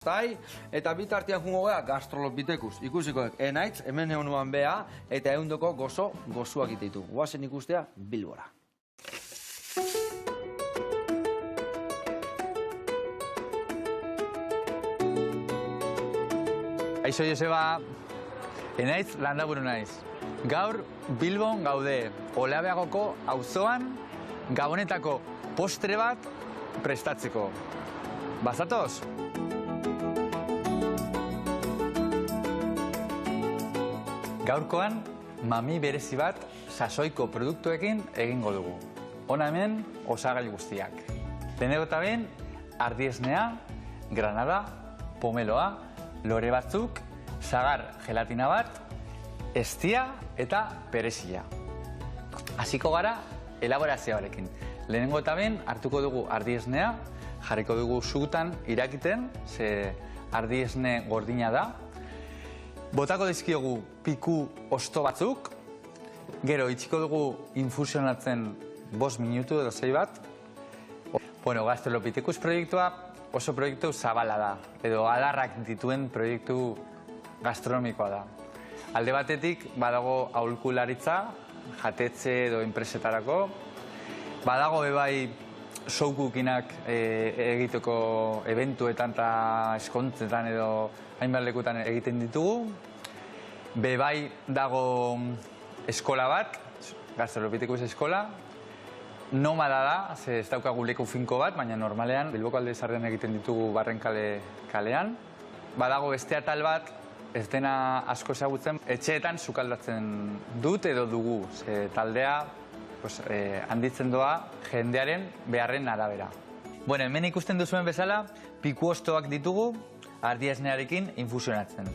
Eta bitartian jungo gara gastrolopitekuz. Ikusikoek, enaitz, hemen egunuan bea, eta ehundoko gozuak ititu. Guazen ikustea, Bilbora. Aixo, Joseba, enaitz landaburu naiz. Gaur Bilbon gaude, Olabeagoko auzoan Gabonetako postre bat prestatzeko. Bazatoz? Gaurkoan, mami berezi bat sasoiko produktuekin egingo dugu. Hona hemen, osagai guztiak. Lehenengo eta behin, ardiesnea, granada, pomeloa, lore batzuk, sagar gelatina bat, eztia eta perezila. Hasiko gara elaborazioarekin. Lehenengo eta behin, hartuko dugu ardiesnea, jarriko dugu sutan irakiten, ze ardiesne gordina da. Botako dizkiogu piku osto batzuk, gero itxiko dugu infusionatzen 5 minutu edo 6 bat. Bueno, gastrolopitekus proiektua oso proiektu zabala da, edo adarrak dituen proiektu gastronomikoa da. Alde batetik, badago aholkularitza, jatetxe edo enpresetarako, badago bebai showcookinak egiteko eventuetan eta eskontzetan edo hainbat lekutan egiten ditugu. Bebai dago eskola bat, gastrolopitekus eskola. Nomada da, ze ez daukagu leku finko bat, baina normalean Bilboko Alde Zaharrean egiten ditugu Barrenkale kalean. Badago beste atal bat, ez dena asko ezagutzen, etxeetan sukaldatzen dut edo dugu, ze taldea handitzen doa jendearen beharren arabera. Bueno, hemen ikusten duzuen bezala, piku ostoak ditugu ardiesnearekin infusionatzen.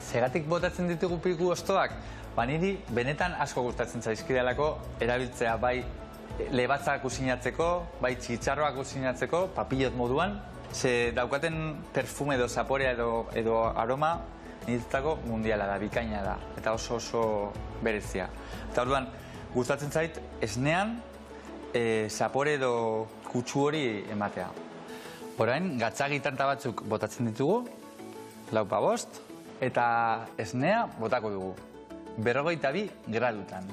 Zegatik botatzen ditugu piku ostoak? Niri benetan asko gustatzen zaizkidalako erabiltzea bai lebatzak kusinatzeko, bai txitxarroak kusinatzeko, papillot moduan, ze daukaten perfume edo zaporea edo aroma niretzako mundiala da, bikaina da, eta oso berezia. Eta orduan, gustatzen zait, esnean zapore edo kutsu hori ematea. Orain, gatzagi tanta batzuk botatzen ditugu, 4-5, eta esnea botako dugu, 42 gradutan.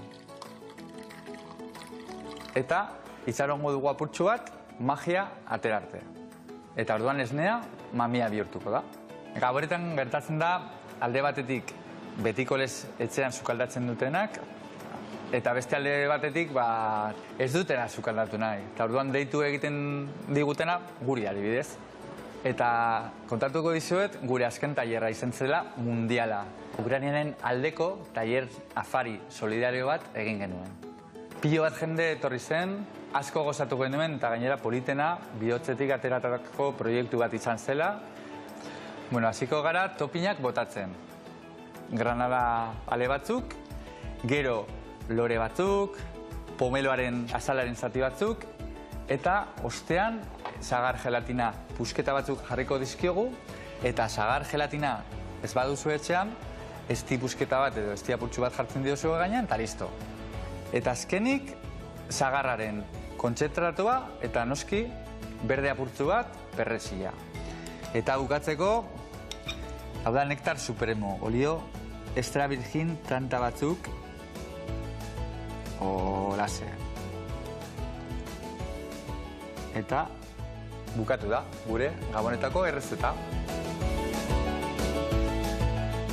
Eta itxarongo dugu apurtxu bat, magia aterarte. Eta orduan esnea mamia bihurtuko da. Gaboretan gertatzen da, alde batetik betiko lez etxean sukaldatzen dutenak, eta beste alde batetik ez dutena sukaldatu nahi. Eta orduan deitu egiten digutena guri adibidez. Eta kontatuko dizuet gure azken tailerra izan zela mundiala. Ukrainaren aldeko tailer afari solidario bat egin genuen. Pilo bat jende etorri zen, asko gozatu genuen eta gainera politena bihotzetik ateratako proiektu bat izan zela. Bueno, hasiko gara topinak botatzen. Granada ale batzuk, gero lore batzuk, pomeloaren azalaren zati batzuk, eta ostean sagar gelatina pusketa batzuk jarriko dizkiogu, eta sagar gelatina ez baduzu etxean, ezti pusketa bat edo ezti apurtxu bat jartzen diozu gainean, eta listo. Eta azkenik, sagarraren kontzentratua eta noski berde apurtzu bat perrezila. Eta bukatzeko, hau da nektar supremo, olio extra virgin tanta batzuk, olase. Eta bukatu da, gure Gabonetako errezeta.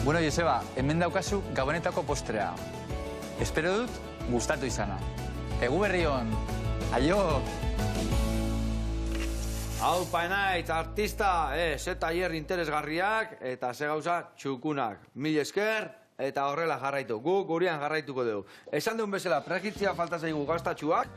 Bueno, Joseba, hemen daukazu Gabonetako postrea. Espero dut gustatu izana. Egu berri on! Aio! Hau, paenaitz, artista, ze tailer interesgarriak eta ze gauza txukunak. Mil esker eta horrela jarraitu. Gu gurian jarraituko dugu. Esan duen bezala, pregitzia falta zaigu gaztatxuak.